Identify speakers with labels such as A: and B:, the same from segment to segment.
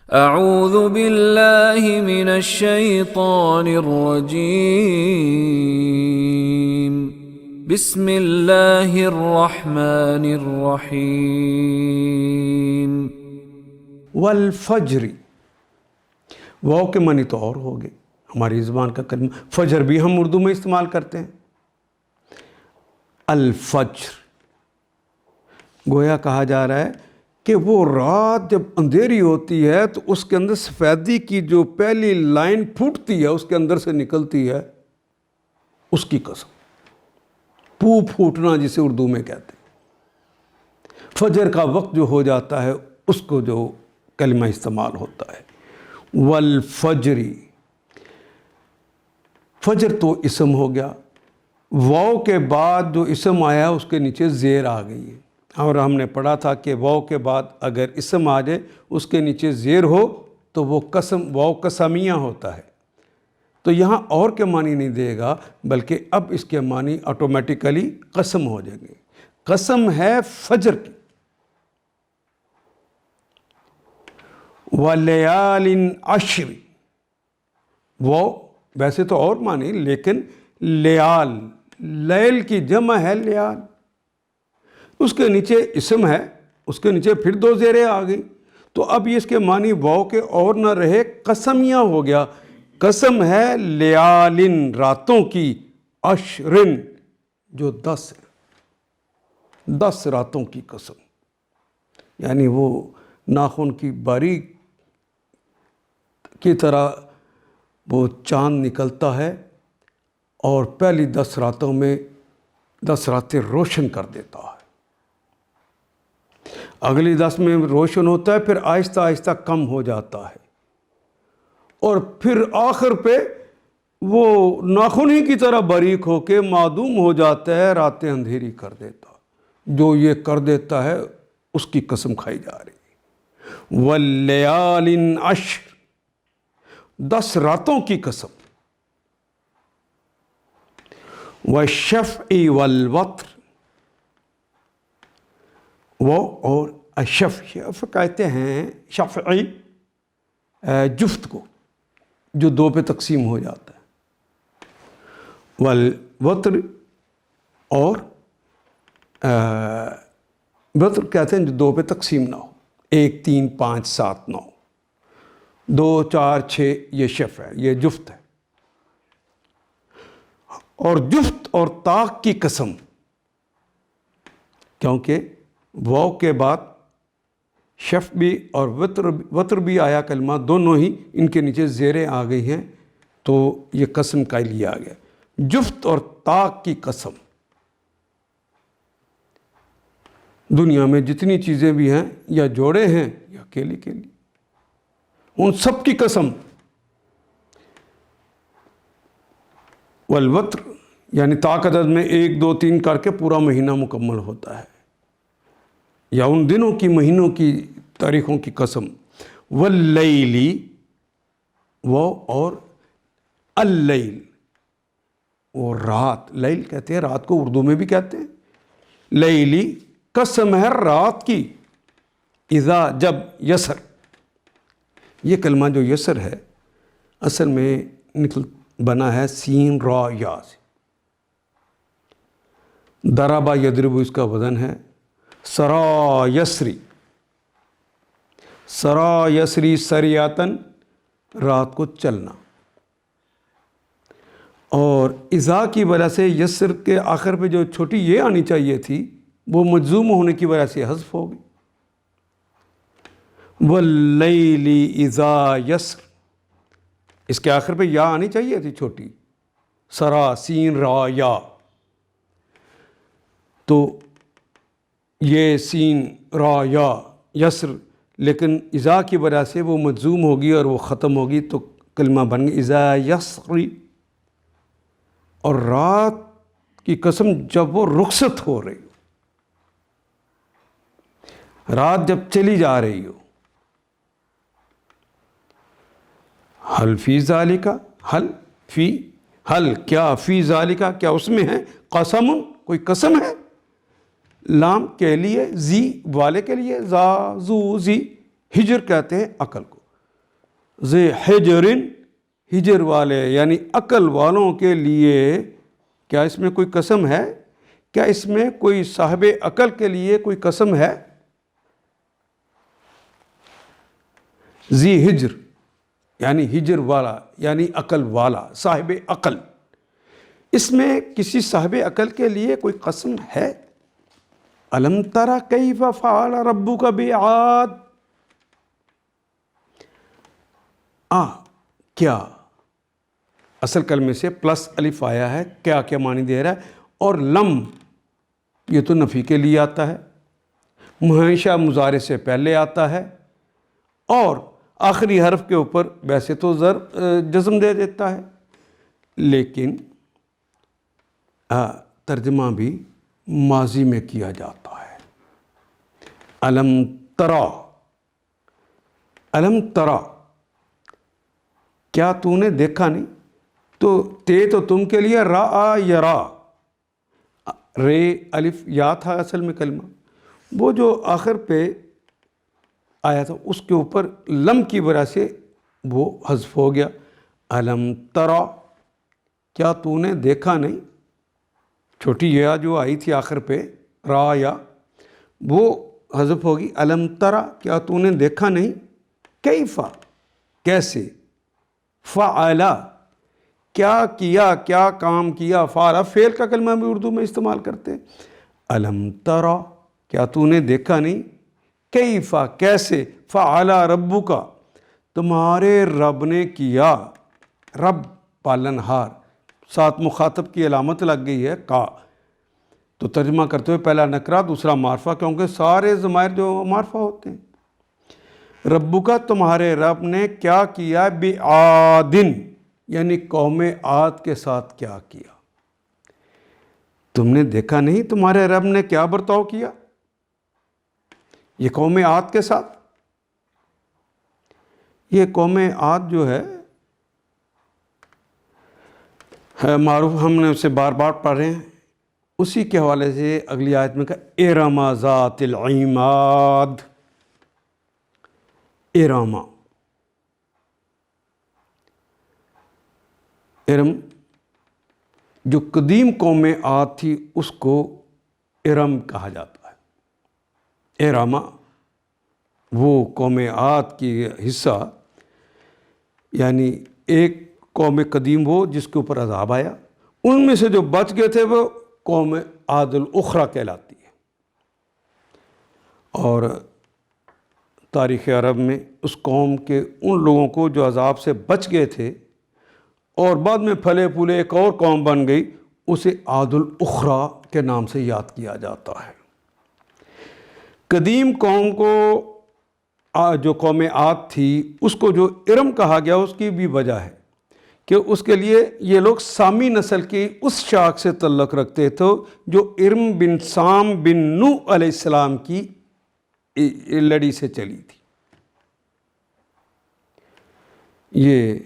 A: اعوذ باللہ من الشیطان الرجیم بسم اللہ الرحمن الرحیم
B: والفجر، واو کے معنی تو اور ہو گئے. ہماری زبان کا کلمہ فجر بھی ہم اردو میں استعمال کرتے ہیں. الفجر گویا کہا جا رہا ہے کہ وہ رات جب اندھیری ہوتی ہے تو اس کے اندر سفیدی کی جو پہلی لائن پھوٹتی ہے اس کے اندر سے نکلتی ہے، اس کی قسم. پو پھوٹنا جسے اردو میں کہتے ہیں. فجر کا وقت جو ہو جاتا ہے اس کو جو کلمہ استعمال ہوتا ہے. والفجری، فجر تو اسم ہو گیا. واو کے بعد جو اسم آیا اس کے نیچے زیر آ گئی ہے، اور ہم نے پڑھا تھا کہ واو کے بعد اگر اسم آ جائے اس کے نیچے زیر ہو تو وہ قسم، واو قسمیہ ہوتا ہے. تو یہاں اور کے معنی نہیں دے گا بلکہ اب اس کے معنی آٹومیٹیکلی قسم ہو جائیں گے. قسم ہے فجر کی. وَلَيَالٍ عَشْرٍ، وہ ویسے تو اور معنی، لیکن لیال، لیل کی جمع ہے لیال. اس کے نیچے اسم ہے، اس کے نیچے پھر دو زیریں آ گئی، تو اب یہ اس کے معنی واو کے اور نہ رہے، قسمیہ ہو گیا. قسم ہے لیالن، راتوں کی، عشرن جو 10 ہے، 10 راتوں کی قسم. یعنی وہ ناخن کی باریک کی طرح وہ چاند نکلتا ہے اور پہلی 10 راتوں میں 10 راتیں روشن کر دیتا ہے. اگلی 10 میں روشن ہوتا ہے، پھر آہستہ آہستہ کم ہو جاتا ہے، اور پھر آخر پہ وہ ناخن ہی کی طرح باریک ہو کے معدوم ہو جاتا ہے، راتیں اندھیری کر دیتا. جو یہ کر دیتا ہے اس کی قسم کھائی جا رہی ہے. واللیال عشر، 10 راتوں کی قسم. والشفع والوتر، وہ اور الشفع، شفع کہتے ہیں شفعی جفت کو جو 2 پہ تقسیم ہو جاتا ہے. والوتر، اور وتر کہتے ہیں جو 2 پہ تقسیم نہ ہو. 1 3 5 7 9، 2 4 6، یہ شفع ہے، یہ جفت ہے. اور جفت اور طاق کی قسم، کیونکہ واو کے بعد شفع بھی اور وتر بھی آیا کلمہ، دونوں ہی ان کے نیچے زیریں آ گئی ہیں، تو یہ قسم کا لیا گیا. جفت اور طاق کی قسم. دنیا میں جتنی چیزیں بھی ہیں، یا جوڑے ہیں یا اکیلی کے لیے، ان سب کی قسم. والوتر یعنی طاق عدد میں 1 2 3 کر کے پورا مہینہ مکمل ہوتا ہے، یا ان دنوں کی، مہینوں کی، تاریخوں کی قسم. واللیلی، وہ اور اللیل، وہ رات. لیل کہتے ہیں رات کو، اردو میں بھی کہتے ہیں. لیلی قسم ہے رات کی. اذا، جب، یسر، یہ کلمہ جو یسر ہے اصل میں بنا ہے سین را یا سے. ضربہ یضرب اس کا وزن ہے. سرا یسری، سرا یسری سریاتن، رات کو چلنا. اور اذا کی وجہ سے یسر کے آخر پہ جو چھوٹی یہ آنی چاہیے تھی وہ مجزوم ہونے کی وجہ سے حذف ہو گئی. واللیل اذا یسر، اس کے آخر پہ یا آنی چاہیے تھی چھوٹی، سرا سین را یا. تو یہ سین را یا یسر، لیکن اذا کی وجہ سے وہ مجزوم ہوگی اور وہ ختم ہوگی، تو کلمہ بن گئی اذا یسری. اور رات کی قسم جب وہ رخصت ہو رہی ہو، رات جب چلی جا رہی ہو. حل فی ذالک، حل فی، حل کیا، فی ذالک کیا اس میں ہے، قسم کوئی قسم ہے. لام کے لیے، زی والے کے لیے، زا زو زی، ہجر کہتے ہیں عقل کو. ذی حجرن، ہجر والے یعنی عقل والوں کے لیے. کیا اس میں کوئی قسم ہے؟ کیا اس میں کوئی صاحب عقل کے لیے کوئی قسم ہے؟ ذی ہجر یعنی ہجر والا یعنی عقل والا، صاحب عقل. اس میں کسی صاحب عقل کے لیے کوئی قسم ہے؟ الم تری کیف فعل ربک بعاد. کیا اصل کلمے سے پلس الف آیا ہے، کیا کیا معنی دے رہا ہے، اور لم یہ تو نفی کے لیے آتا ہے، ہمیشہ مضارع سے پہلے آتا ہے، اور آخری حرف کے اوپر ویسے تو جزم دے دیتا ہے، لیکن ترجمہ بھی ماضی میں کیا جاتا ہے. الم ترا، الم ترا کیا تو نے دیکھا نہیں. تو تم کے لیے را یرا، رے الف یا تھا اصل میں کلمہ، وہ جو آخر پہ آیا تھا اس کے اوپر لم کی وجہ سے وہ حذف ہو گیا. الم ترا کیا تو نے دیکھا نہیں، چھوٹی یا جو آئی تھی آخر پہ را یا وہ حذف ہوگی. الم ترا کیا تو نے دیکھا نہیں، کیفا کیسے، فعلا کیا کیا، کیا کام کیا، فعلا فعل کا کلمہ بھی اردو میں استعمال کرتے ہیں. الم ترا کیا تو نے دیکھا نہیں، کیفا کیسے، فعلا ربک تمہارے رب نے کیا. رب پالنہار، ساتھ مخاطب کی علامت لگ گئی ہے کا، تو ترجمہ کرتے ہوئے پہلا نکرہ دوسرا معرفہ، کیونکہ سارے ضمائر جو معرفہ ہوتے ہیں. ربک تمہارے رب نے کیا کیا، بعادن یعنی قوم عاد کے ساتھ کیا کیا. تم نے دیکھا نہیں تمہارے رب نے کیا برتاؤ کیا یہ قوم عاد کے ساتھ. یہ قوم عاد جو ہے معروف، ہم نے اسے بار بار پڑھ رہے ہیں. اسی کے حوالے سے اگلی آیت میں کہا ارم ذات العماد. ارم، ارم جو قدیم قوم عاد تھی اس کو ارم کہا جاتا ہے. ارم وہ قوم عاد کی حصہ، یعنی ایک قوم قدیم وہ جس کے اوپر عذاب آیا، ان میں سے جو بچ گئے تھے وہ قوم عاد الاخری کہلاتی ہے. اور تاریخ عرب میں اس قوم کے ان لوگوں کو جو عذاب سے بچ گئے تھے اور بعد میں پھلے پھولے ایک اور قوم بن گئی، اسے عاد الاخری کے نام سے یاد کیا جاتا ہے. قدیم قوم کو جو قوم عاد تھی اس کو جو ارم کہا گیا اس کی بھی وجہ ہے کہ اس کے لیے یہ لوگ سامی نسل کی اس شاخ سے تعلق رکھتے تھے جو ارم بن سام بن نوح علیہ السلام کی لڑی سے چلی تھی. یہ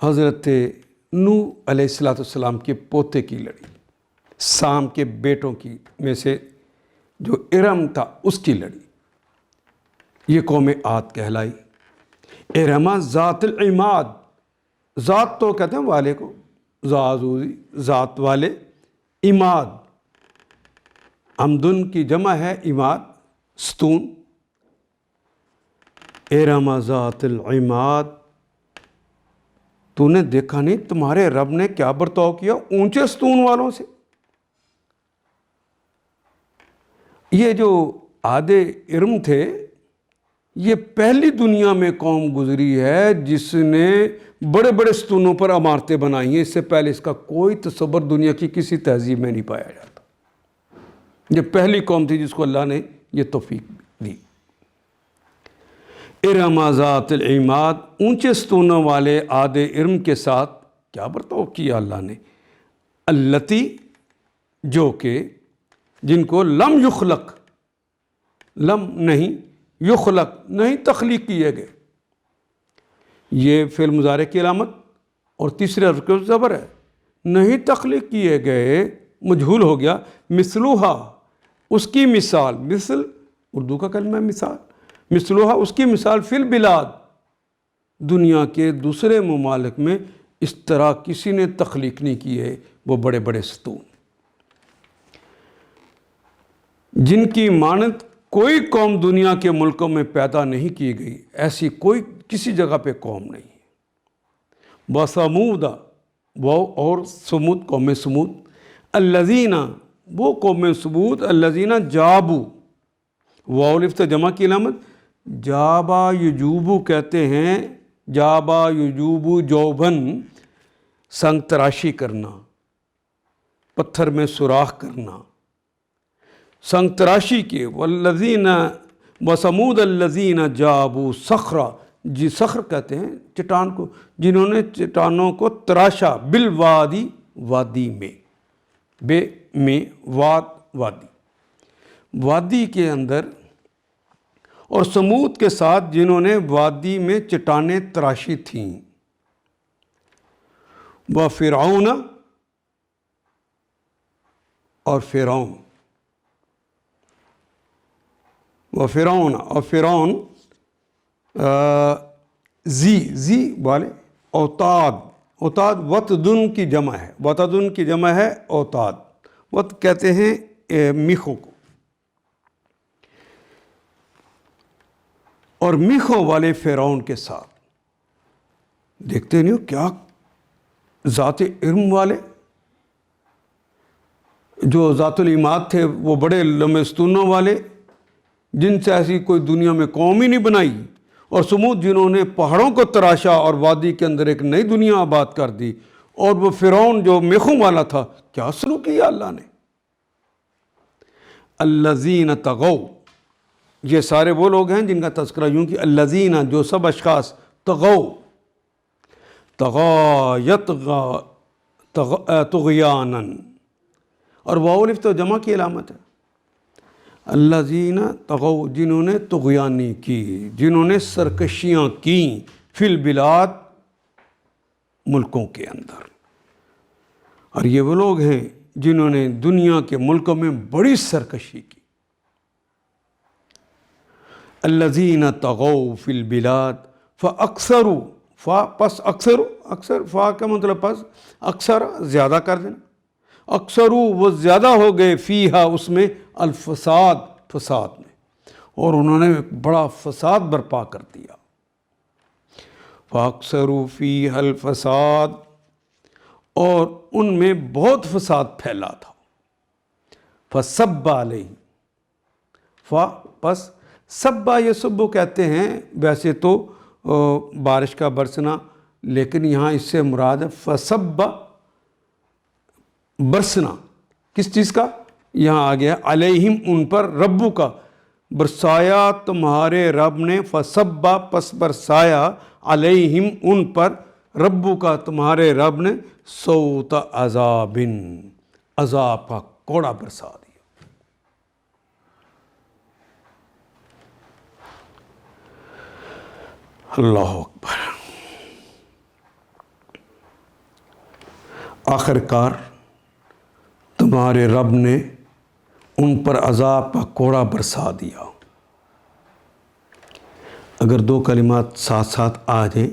B: حضرت نوح علیہ السلام کے پوتے کی لڑی، سام کے بیٹوں کی میں سے جو ارم تھا اس کی لڑی، یہ قوم عاد کہلائی. ارم ذات العماد، ذات تو کہتے ہیں والے کو، ذات والے. عماد عمدن کی جمع ہے، عماد ستون. ارم ذات العماد تو نے دیکھا نہیں تمہارے رب نے کیا برتاؤ کیا اونچے ستون والوں سے. یہ جو عاد ارم تھے یہ پہلی دنیا میں قوم گزری ہے جس نے بڑے بڑے ستونوں پر عمارتیں بنائی ہیں. اس سے پہلے اس کا کوئی تصور دنیا کی کسی تہذیب میں نہیں پایا جاتا. یہ پہلی قوم تھی جس کو اللہ نے یہ توفیق دی. ارم ذات العماد، اونچے ستونوں والے عاد ارم کے ساتھ کیا برتاؤ کیا اللہ نے. التی جو کہ جن کو لم یخلق، لم نہیں، یخلق نہیں تخلیق کیے گئے. یہ فعل مضارع کی علامت اور تیسرے حرف کے زبر ہے. نہیں تخلیق کیے گئے مجہول ہو گیا. مثلوہا اس کی مثال، مثل اردو کا کلمہ ہے مثال، مثلوہا اس کی مثال فی البلاد دنیا کے دوسرے ممالک میں اس طرح کسی نے تخلیق نہیں کی ہے، وہ بڑے بڑے ستون جن کی مانند کوئی قوم دنیا کے ملکوں میں پیدا نہیں کی گئی، ایسی کوئی کسی جگہ پہ قوم نہیں ہے۔ وَثَمُودَ، وہ اور سمود، قوم سمود، الذین، وہ قوم سمود، الذین جابو، واو الف تو جمع کی علامت، جابا یجوبو کہتے ہیں، جابا یجوبو جوبن، سنگ تراشی کرنا، پتھر میں سوراخ کرنا، سنگ تراشی کے، والذین وثمود الذین جابو صخرا، جی صخر کہتے ہیں چٹان کو، جنہوں نے چٹانوں کو تراشا، بالوادی، وادی میں، بے میں وادی، وادی کے اندر، اور سمود کے ساتھ جنہوں نے وادی میں چٹانیں تراشی تھیں، وفرعون، اور فرعون، وفرعون، اور فرعون زی والے، اوتاد وتدن کی جمع ہے، وتدن کی جمع ہے اوتاد، وت کہتے ہیں میخوں کو، اور میخوں والے فرعون کے ساتھ، دیکھتے نہیں ہو کیا ذات علم والے، جو ذات العماد تھے، وہ بڑے لمبے ستونوں والے، جن سے ایسی کوئی دنیا میں قوم ہی نہیں بنائی، اور سمود جنہوں نے پہاڑوں کو تراشا اور وادی کے اندر ایک نئی دنیا آباد کر دی، اور وہ فرعون جو میخوں والا تھا، کیا سلوک کیا اللہ نے۔ الذین طغوا، یہ سارے وہ لوگ ہیں جن کا تذکرہ یوں کہ الذین، جو سب اشخاص، طغوا یطغى طغیانا، اور واو الف تو جمع کی علامت ہے، الذین طغوا، جنہوں نے طغیانی کی، جنہوں نے سرکشیاں کیں، فی البلاد، ملکوں کے اندر، اور یہ وہ لوگ ہیں جنہوں نے دنیا کے ملکوں میں بڑی سرکشی کی۔ الذین طغوا فی البلاد فاکثروا، پس اکثر فا کا مطلب پس، اکثر زیادہ کر دینا، اکثروا، وہ زیادہ ہو گئے، فیہا، اس میں، الفساد، فساد میں، اور انہوں نے بڑا فساد برپا کر دیا۔ فاکثروا فیہا الفساد، اور ان میں بہت فساد پھیلا تھا۔ فصب علیہم، پس صبا، یہ صبو کہتے ہیں ویسے تو بارش کا برسنا، لیکن یہاں اس سے مراد ہے فصب، برسنا، کس چیز کا؟ یہاں آ گیا علیہم، ان پر، ربو کا، برسایا تمہارے رب نے، فصبا، پس برسایا، علیہم، ان پر، ربو کا، تمہارے رب نے، صوت عذاب، عذاب کا کوڑا برسا دیا۔ اللہ اکبر۔ آخر کار تمہارے رب نے ان پر عذاب کا کوڑا برسا دیا۔ اگر دو کلمات ساتھ ساتھ آ جائیں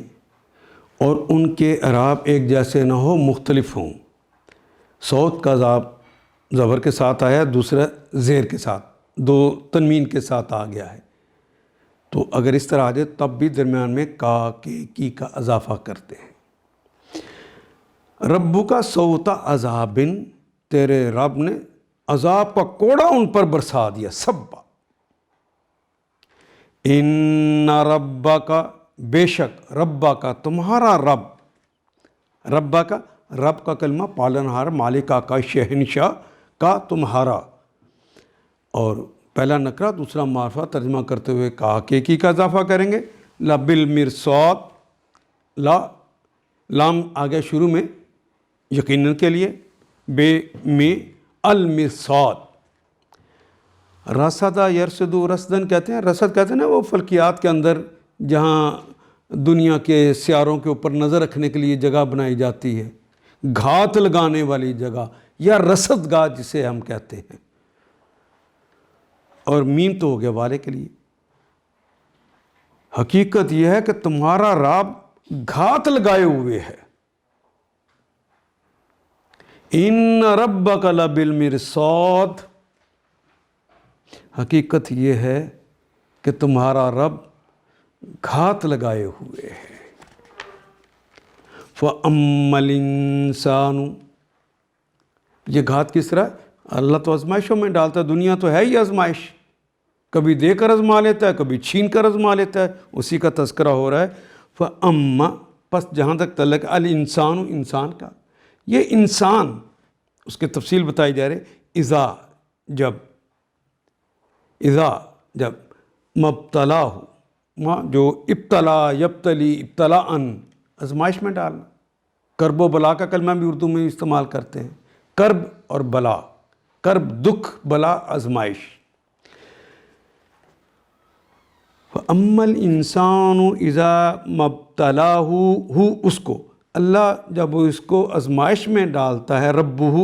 B: اور ان کے اعراب ایک جیسے نہ ہو، مختلف ہوں، صوت کا عذاب زبر کے ساتھ آیا، دوسرا زیر کے ساتھ، دو تنوین کے ساتھ آ گیا ہے، تو اگر اس طرح آ جائے تب بھی درمیان میں کا، کے، کی کا اضافہ کرتے ہیں۔ ربو کا صوت عذاب، تیرے رب نے عذاب کا کوڑا ان پر برسا دیا، سبا۔ ان ربا کا، بے شک، ربا کا، تمہارا رب، ربا کا، رب کا کلمہ پالنہار، مالکہ کا، شہنشاہ کا، تمہارا، اور پہلا نکرہ دوسرا معرفہ، ترجمہ کرتے ہوئے کہا کہ کی کا اضافہ کریں گے، لبالمرصاد، لا، لام آگیا شروع میں یقیناً کے لیے، بے میں، المرصاد، رصدہ یرصدو، رصدن کہتے ہیں، رصد کہتے ہیں نا وہ فلکیات کے اندر جہاں دنیا کے سیاروں کے اوپر نظر رکھنے کے لیے جگہ بنائی جاتی ہے، گھات لگانے والی جگہ، یا رصد گاہ جسے ہم کہتے ہیں، اور میم تو ہو گیا والے کے لیے۔ حقیقت یہ ہے کہ تمہارا رب گھات لگائے ہوئے ہے. ان ربک لبالمرصاد، حقیقت یہ ہے کہ تمہارا رب گھات لگائے ہوئے ہے. فَأَمَّا الْإِنسَانُ، یہ گھات کس طرح؟ اللہ تو آزمائشوں میں ڈالتا ہے، دنیا تو ہے ہی آزمائش، کبھی دے کر آزما لیتا ہے، کبھی چھین کر آزما لیتا ہے، اسی کا تذکرہ ہو رہا ہے. فَأَمَّا، پس جہاں تک تعلق الانسان، انسان کا، یہ انسان اس کے تفصیل بتائی جا رہی. اذا، جب مبتلا ہو، جو ابتلا یبتلی ابتلاً، آزمائش میں ڈالنا. کرب و بلا کا کلمہ بھی اردو میں استعمال کرتے ہیں، کرب اور بلا، کرب دکھ، بلا آزمائش. فَأَمَّا الْإِنسَانُ إِذَا مَبْتَلَاهُ، اس کو اللہ جب اس کو آزمائش میں ڈالتا ہے، ربہ،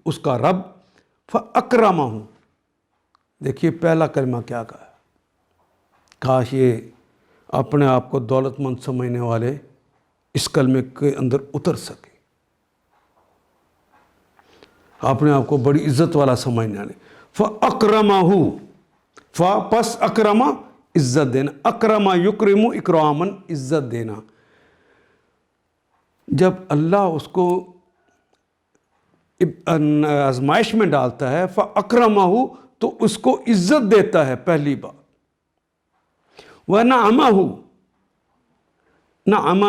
B: اس کا رب، فَأَكْرَمَهُ. دیکھیے پہلا کلمہ کیا کہا، کاش یہ اپنے آپ کو دولت مند سمجھنے والے اس کلمے کے اندر اتر سکے، اپنے آپ کو بڑی عزت والا سمجھنے والے. فَأَكْرَمَهُ، پس اکرما، عزت دینا، اکرما یکرم اکراما، عزت دینا. جب اللہ اس کو آزمائش میں ڈالتا ہے، فَأَكْرَمَهُ، تو اس کو عزت دیتا ہے، پہلی بات. وَنَعَمَهُ، نعم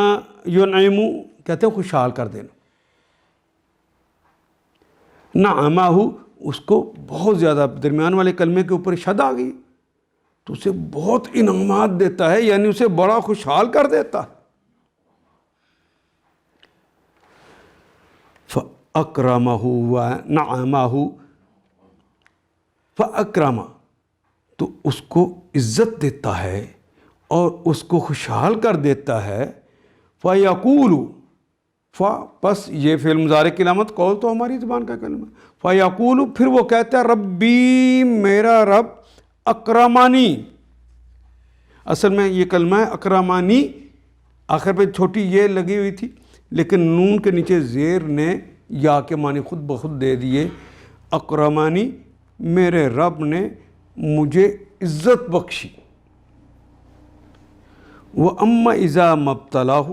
B: ينعم کہتے ہیں خوشحال کر دینا. نعمہ، اس کو بہت زیادہ درمیان والے کلمے کے اوپر شد آ گئی تو اسے بہت انعامات دیتا ہے، یعنی اسے بڑا خوشحال کر دیتا ہے. فَأَكْرَمَهُ وَنَعَمَهُ، فَأَكْرَمَ، تو اس کو عزت دیتا ہے اور اس کو خوشحال کر دیتا ہے. فَيَقُولُ، پس یہ فعل مضارع کی علامت، قول تو ہماری زبان کا کلمہ. فَيَقُولُ، پھر وہ کہتا ہے ربی، میرا رب، اکرمانی. اصل میں یہ کلمہ ہے اکرمانی، آخر پہ چھوٹی یہ لگی ہوئی تھی، لیکن نون کے نیچے زیر نے یا کے معنی خود بخود دے دیے. اکرمانی، میرے رب نے مجھے عزت بخشی. وَأَمَّا إِذَا مَبْتَلَاهُ،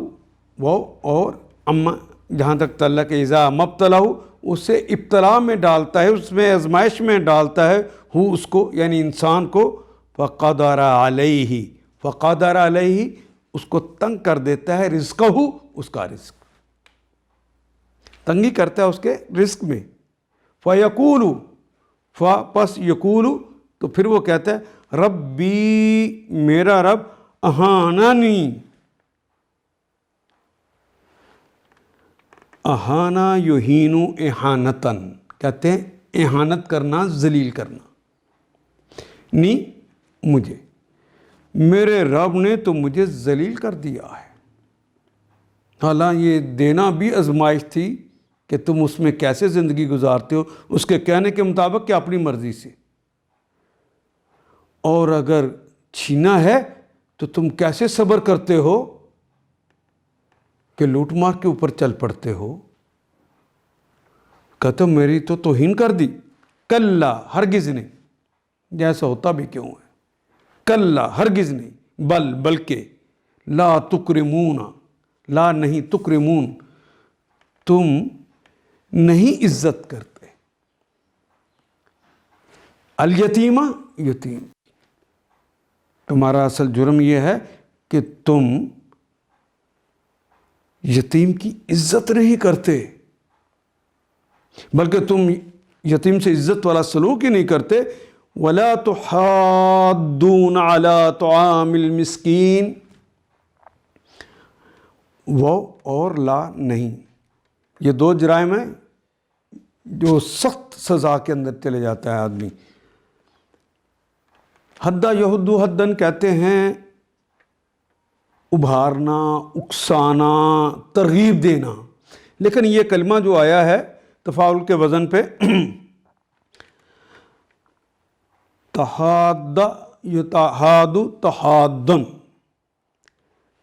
B: وہ اور اما جہاں تک تعلق ہے اذا مبتلاہ، اسے ابتلا میں ڈالتا ہے، اس میں آزمائش میں ڈالتا ہے، ہو اس کو یعنی انسان کو. فقدر علیہ، فقدر علیہ، اس کو تنگ کر دیتا ہے، رزقہ، اس کا رزق تنگی کرتا ہے اس کے رزق میں. فیقول، پس یقول، تو پھر وہ کہتا ہے ربی، میرا رب، اہانانی. اہانا یہین احانتاً، کہتے ہیں احانت کرنا، ذلیل کرنا. نی، مجھے، میرے رب نے تو مجھے ذلیل کر دیا ہے. حالانکہ یہ دینا بھی آزمائش تھی کہ تم اس میں کیسے زندگی گزارتے ہو، اس کے کہنے کے مطابق کہ اپنی مرضی سے، اور اگر چھینا ہے تو تم کیسے صبر کرتے ہو کہ لوٹ مار کے اوپر چل پڑتے ہو. کہتے میری تو توہین کر دی. کلا، ہرگز نہیں، جیسا ہوتا بھی کیوں ہے. کلا، ہرگز نہیں، بلکہ لا تکرمون، لا نہیں، تکرمون، تم نہیں عزت کرتے. الیتیمہ، یتیم، تمہارا اصل جرم یہ ہے کہ تم یتیم کی عزت نہیں کرتے، بلکہ تم یتیم سے عزت والا سلوک ہی نہیں کرتے. وَلَا تُحَاضُّونَ عَلَىٰ طَعَامِ الْمِسْكِينِ، وہ اور لا نہیں، یہ دو جرائم ہیں جو سخت سزا کے اندر چلے جاتا ہے آدمی. حدّ یحد حدن کہتے ہیں ابھارنا، اکسانا، ترغیب دینا. لیکن یہ کلمہ جو آیا ہے تفاعل کے وزن پہ، تحاد، یتحاد، تحادن،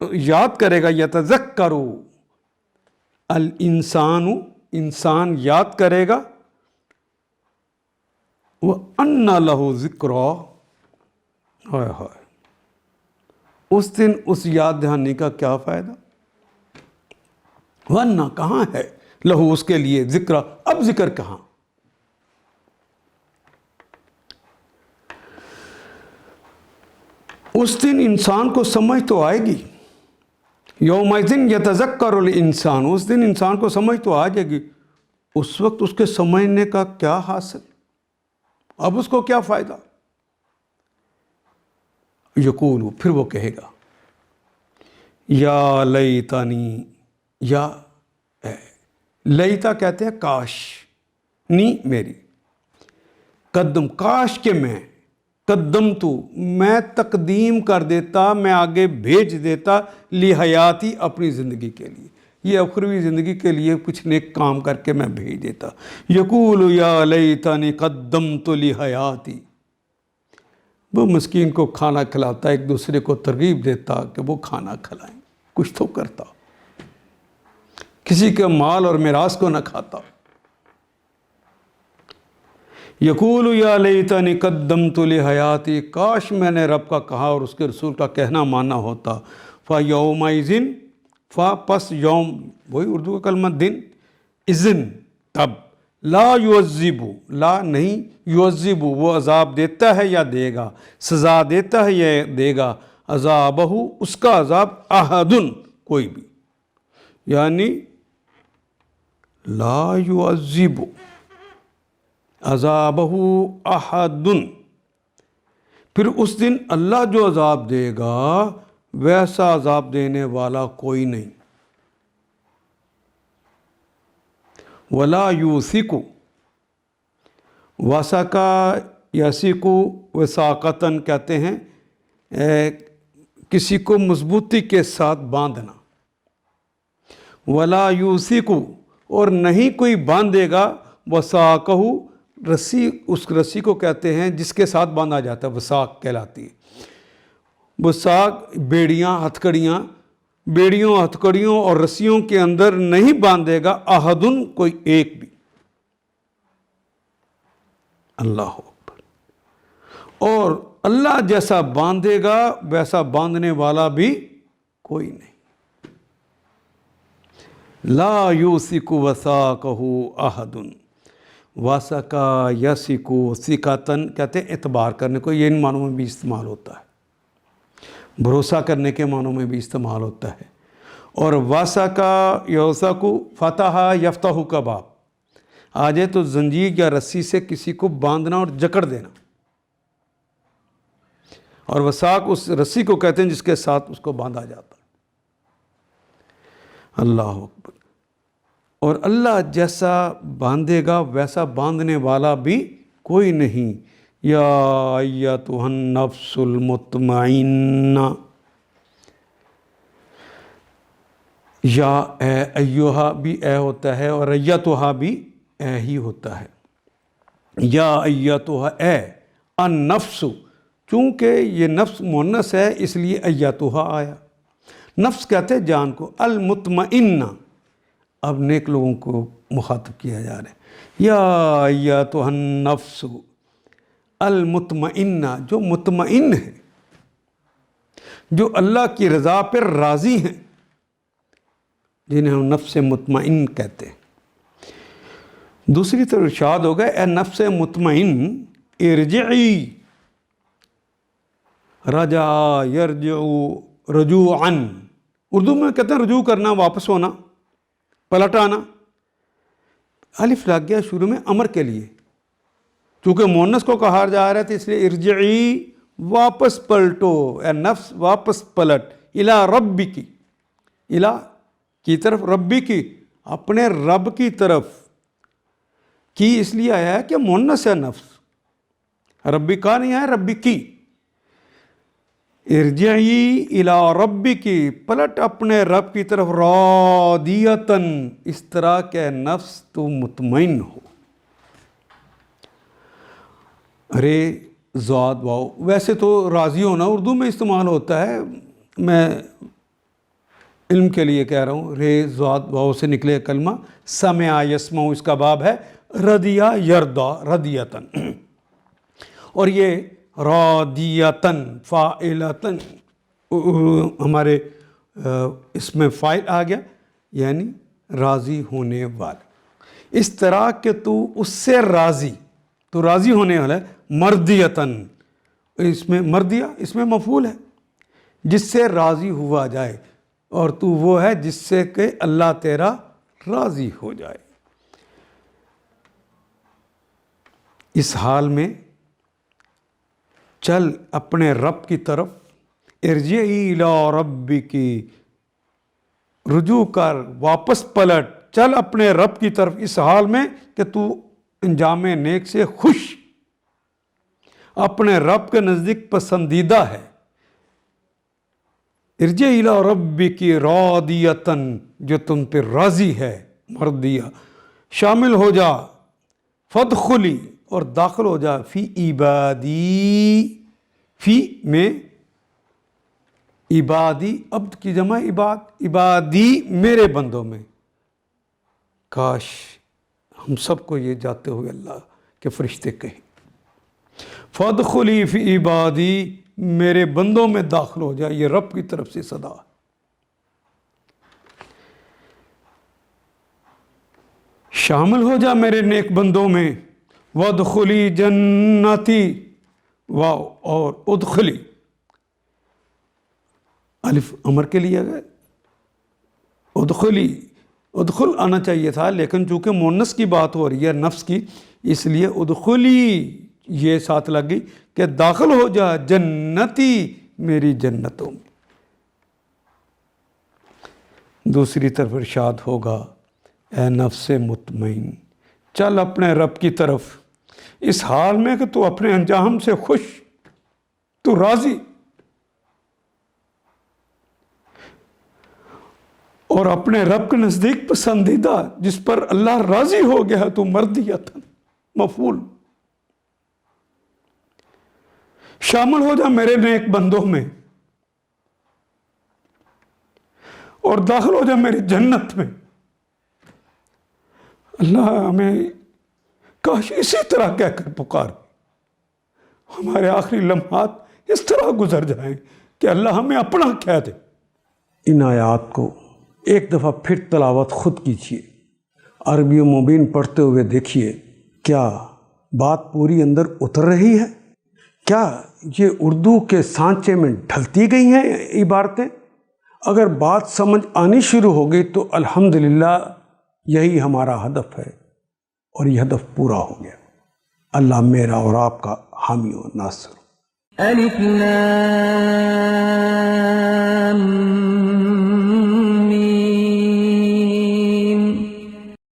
B: یاد کرے گا، یتذکرو الانسان، انسان یاد کرے گا، وَأَنَّ لَهُ ذِكْرَى، ہائے ہائے، اس دن اس یاد دہانی کا کیا فائدہ؟ وَأَنَّ کہاں ہے، لہو اس کے لیے، ذکر، اب ذکر کہاں؟ اس دن انسان کو سمجھ تو آئے گی، یومئذ یتذکر الانسان، اس دن انسان کو سمجھ تو آ جائے گی، اس وقت اس کے سمجھنے کا کیا حاصل، اب اس کو کیا فائدہ؟ یقول، پھر وہ کہے گا، یا لیتنی، یا اے، لیتا کہتے ہیں کاش، نی میری، قدم، کاش کہ میں تقدیم کر دیتا، میں آگے بھیج دیتا، لحیاتی، اپنی زندگی کے لیے، یہ اخروی زندگی کے لیے کچھ نیک کام کر کے میں بھیج دیتا۔ یقول یا لیتنی قدمت لحیاتی، وہ مسکین کو کھانا کھلاتا، ایک دوسرے کو ترغیب دیتا کہ وہ کھانا کھلائیں، کچھ تو کرتا، کسی کے مال اور میراث کو نہ کھاتا۔ یقول یا لیتنی قدمت لحیاتی، کاش میں نے رب کا کہا اور اس کے رسول کا کہنا مانا ہوتا۔ فیومئذ، پس یوم، وہی اردو کا کلمہ دن، اذن، تب، لا یعذب، لا نہیں، یعذب، وہ عذاب دیتا ہے یا دے گا، سزا دیتا ہے یا دے گا، عذابہ، اس کا عذاب، احد، کوئی بھی، یعنی لا یعذب عذابہ احد، پھر اس دن اللہ جو عذاب دے گا ویسا عذاب دینے والا کوئی نہیں۔ ولا یوثق، وثقا یثق وثاقتاً کہتے ہیں کسی کو مضبوطی کے ساتھ باندھنا، ولا یوثق، اور نہیں کوئی باندھے گا، وثاقہ، رسی، اس رسی کو کہتے ہیں جس کے ساتھ باندھا جاتا ہے، وثاق کہلاتی ہے۔ وثاق بیڑیاں، ہتھکڑیاں، بیڑیوں، ہتھکڑیوں اور رسیوں کے اندر نہیں باندھے گا احدن، کوئی ایک بھی، اللہ اکبر، اور اللہ جیسا باندھے گا ویسا باندھنے والا بھی کوئی نہیں۔ لا یوثق وثاقہ احد، وثقا یثق ثقۃً کہتے ہیں اعتبار کرنے کو، یہ ان معنوں میں بھی استعمال ہوتا ہے، بھروسہ کرنے کے معنوں میں بھی استعمال ہوتا ہے۔ اور وثقا یوثق، فتح یفتح کا باب آ جائے تو زنجیر یا رسی سے کسی کو باندھنا اور جکڑ دینا، اور وثاق اس رسی کو کہتے ہیں جس کے ساتھ اس کو باندھا جاتا ہے، اللہ اکبر۔ اور اللہ جیسا باندھے گا ویسا باندھنے والا بھی کوئی نہیں۔ یا ایتھا النفس المطمئنہ، یا اے، ایہا بھی اے ہوتا ہے اور ایتھا بھی اے ہی ہوتا ہے۔ یا ایتھا، اے، النفس، چونکہ یہ نفس مؤنث ہے اس لیے ایتھا آیا، نفس کہتے ہیں جان کو، المطمئنہ، اب نیک لوگوں کو مخاطب کیا جا رہا ہے۔ یا ایتھا النفس المطمئنہ، جو مطمئن ہے، جو اللہ کی رضا پر راضی ہیں، جنہیں ہم نفس مطمئن کہتے ہیں۔ دوسری طرف ارشاد ہوگا، اے نفس مطمئن ارجعی، رجع یرجع رجوعاً، اردو میں کہتے ہیں رجوع کرنا، واپس ہونا، پلٹ آنا، الف لگ گیا شروع میں امر کے لیے، چونکہ مؤنث کو کہا جا رہا ہے تو اس لیے ارجعی، واپس پلٹو، اے نفس واپس پلٹ، الی ربک، الی کی طرف، ربی کی، اپنے رب کی طرف، کی اس لیے آیا ہے کہ مؤنث ہے نفس، ربی کا نہیں ہے، ربی کی، ارجعی الی ربک، پلٹ اپنے رب کی طرف، راضیۃً، اس طرح کہ نفس تو مطمئن ہو۔ ارے ضاد واو، ویسے تو راضی ہونا اردو میں استعمال ہوتا ہے، میں علم کے لیے کہہ رہا ہوں، رے ضاد واو سے نکلے کلمہ سمع یسمع، اس کا باب ہے ردیا یردا ردیتن، اور یہ رادیتن فاعلتن ہمارے اس میں فاعل آ گیا، یعنی راضی ہونے والا، اس طرح کہ تو اس سے راضی، تو راضی ہونے والا ہے، مردیتن، اس میں مردیہ اس میں مفعول ہے، جس سے راضی ہوا جائے، اور تو وہ ہے جس سے کہ اللہ تیرا راضی ہو جائے۔ اس حال میں چل اپنے رب کی طرف، ارجعی الی ربکی، رجوع کر، واپس پلٹ، چل اپنے رب کی طرف اس حال میں کہ تو انجام نیک سے خوش، اپنے رب کے نزدیک پسندیدہ ہے۔ ارجع الی ربک راضیۃً، جو تم پہ راضی ہے، مرضیہ، شامل ہو جا، فادخلی، اور داخل ہو جا، فی عبادی، فی میں عبادی، عبد کی جمع عباد، عبادی میرے بندوں میں۔ کاش ہم سب کو یہ جاتے ہوئے اللہ کے فرشتے کہیں، فادخلی فی عبادی، میرے بندوں میں داخل ہو جائے، یہ رب کی طرف سے صدا۔ شامل ہو جا میرے نیک بندوں میں، وادخلی جنتی، واو اور ادخلی، الف امر کے لیے گئے، ادخلی، ادخل آنا چاہیے تھا، لیکن چونکہ مونس کی بات ہو رہی ہے نفس کی، اس لیے ادخلی یہ ساتھ لگ گئی کہ داخل ہو جا جنتی، میری جنتوں میں۔ دوسری طرف ارشاد ہوگا، اے نفس مطمئن، چل اپنے رب کی طرف اس حال میں کہ تو اپنے انجام سے خوش، تو راضی، اور اپنے رب کے نزدیک پسندیدہ، جس پر اللہ راضی ہو گیا ہے، تو مردیتن مفعول، شامل ہو جا میرے نیک بندوں میں، اور داخل ہو جا میری جنت میں۔ اللہ ہمیں کاش اسی طرح کہہ کر پکار، ہمارے آخری لمحات اس طرح گزر جائیں کہ اللہ ہمیں اپنا کہہ دے۔ ان آیات کو ایک دفعہ پھر تلاوت خود کیجیے، عربی مبین پڑھتے ہوئے دیکھیے، کیا بات پوری اندر اتر رہی ہے؟ کیا یہ اردو کے سانچے میں ڈھلتی گئی ہیں عبارتیں؟ اگر بات سمجھ آنی شروع ہو گئی تو الحمدللہ یہی ہمارا ہدف ہے، اور یہ ہدف پورا ہو گیا۔ اللہ میرا اور آپ کا حامی و ناصر۔
C: الف لام